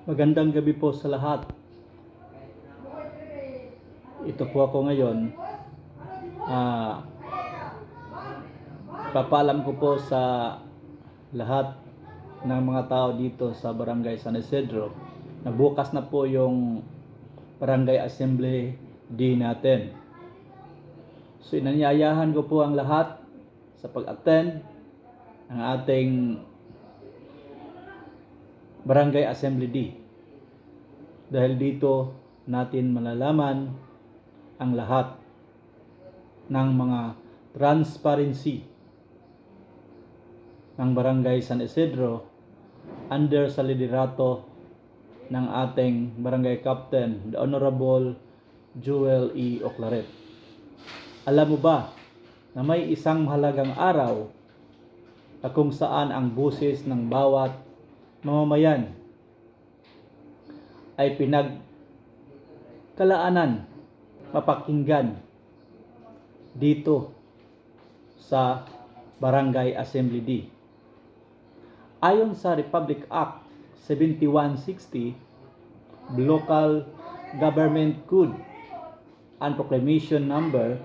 Magandang gabi po sa lahat. Ito po ako ngayon. Papaalam ko po sa lahat ng mga tao dito sa Barangay San Isidro na bukas na po yung Barangay Assembly D natin. So inanyayahan ko po ang lahat sa pag-attend ng ating Barangay Assembly D. Dahil dito natin malalaman ang lahat ng mga transparency ng Barangay San Isidro under sa liderato ng ating Barangay Captain, the Honorable Joel E. Oclaret. Alam mo ba na may isang mahalagang araw na kung saan ang boses ng bawat mamamayan ay pinagkalaanan, mapakinggan dito sa Barangay Assembly D. Ayon sa Republic Act 7160, Local Government Code and Proclamation Number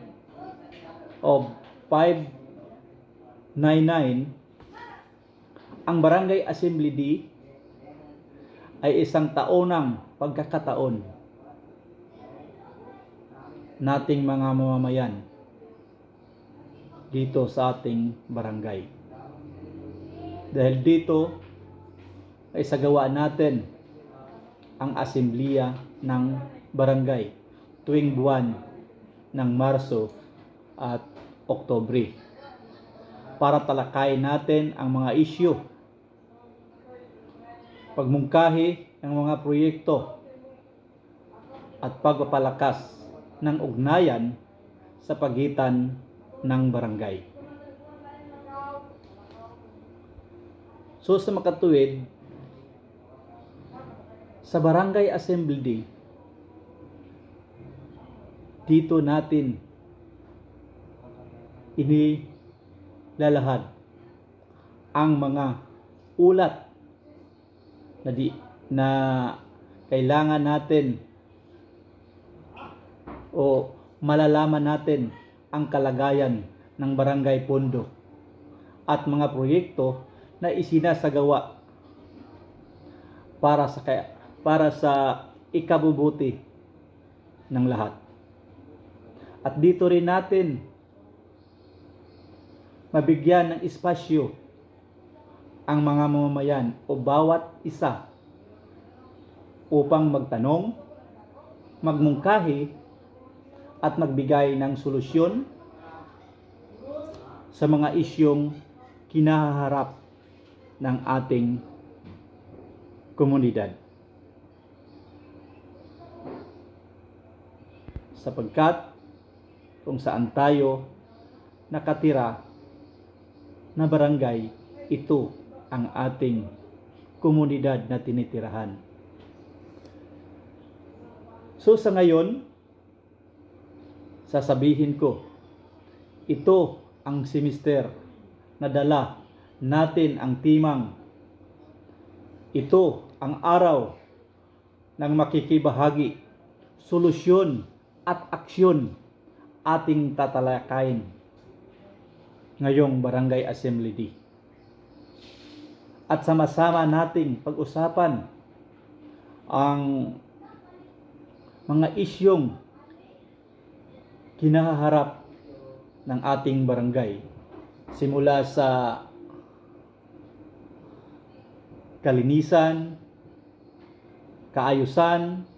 of 599, ang Barangay Assembly D ay isang taonang pagkakataon nating mga mamamayan dito sa ating barangay. Dahil dito ay sagawa natin ang asembleya ng barangay tuwing buwan ng Marso at Oktubre para talakayin natin ang mga isyu, pagmungkahi ng mga proyekto at pagpapalakas ng ugnayan sa pagitan ng barangay. So sa makatuwid, sa Barangay Assembly D, dito natin inilalahad ang mga ulat na kailangan natin o malalaman natin ang kalagayan ng barangay pondo at mga proyekto na isinasagawa para sa ikabubuti ng lahat. At dito rin natin mabigyan ng espasyo ang mga mamamayan o bawat isa upang magtanong, magmungkahi at magbigay ng solusyon sa mga isyong kinaharap ng ating komunidad. Sapagkat kung saan tayo nakatira na barangay, ito ang ating komunidad na tinitirahan. So sa ngayon, sasabihin ko, ito ang semester na dala natin ang timang. Ito ang araw ng makikibahagi, solusyon at aksyon ating tatalakayin ngayong Barangay Assembly D. At sama-sama nating pag-usapan ang mga isyong kinaharap ng ating barangay, simula sa kalinisan, kaayusan,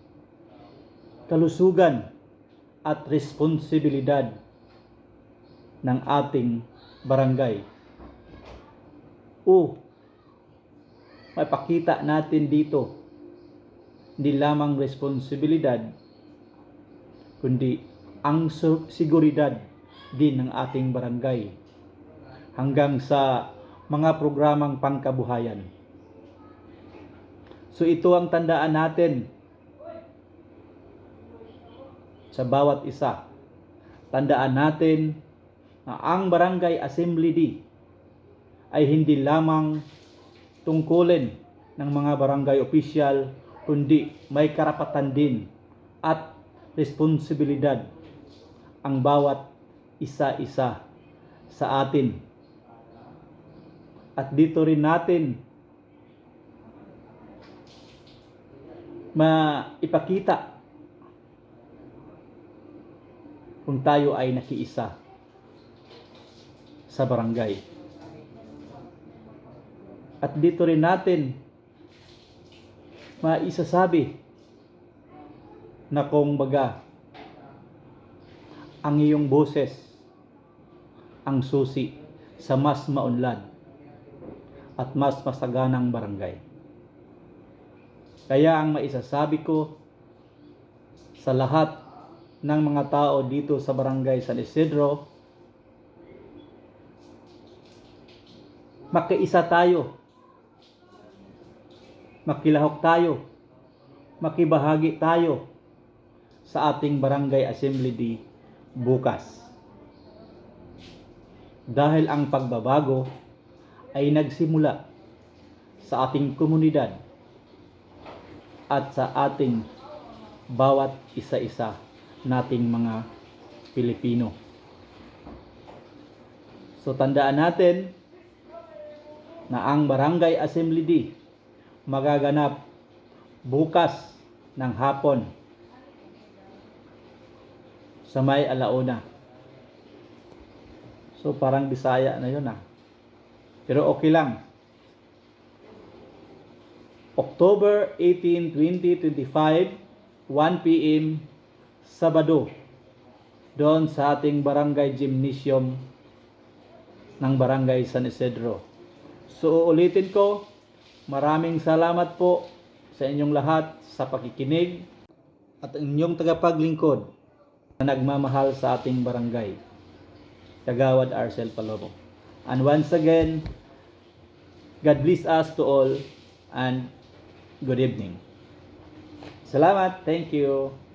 kalusugan at responsibilidad ng ating barangay. Mapakita natin dito hindi lamang responsibilidad kundi ang seguridad din ng ating barangay hanggang sa mga programang pangkabuhayan. So ito ang tandaan natin sa bawat isa. Tandaan natin na ang Barangay Assembly D ay hindi lamang tungkulin ng mga barangay official kundi may karapatan din at responsibilidad ang bawat isa-isa sa atin. At dito rin natin maipakita kung tayo ay nakiisa sa barangay. At dito rin natin maisasabi na kung baga ang iyong boses ang susi sa mas maunlad at mas masaganang barangay. Kaya ang maisasabi ko sa lahat ng mga tao dito sa barangay San Isidro, makiisa tayo, makilahok tayo, makibahagi tayo sa ating barangay assembly bukas. Dahil ang pagbabago ay nagsimula sa ating komunidad at sa ating bawat isa-isa nating mga Pilipino. So tandaan natin na ang Barangay Assembly D magaganap bukas ng hapon sa may alauna. So parang Bisaya na yun Pero okay lang. October 18, 2025, 1 p.m. Sabado, doon sa ating barangay gymnasium ng Barangay San Isidro. So ulitin ko, maraming salamat po sa inyong lahat sa pakikinig at inyong tagapaglingkod na nagmamahal sa ating barangay, Kagawad Arcel Palomo. And once again, God bless us to all and good evening. Salamat. Thank you.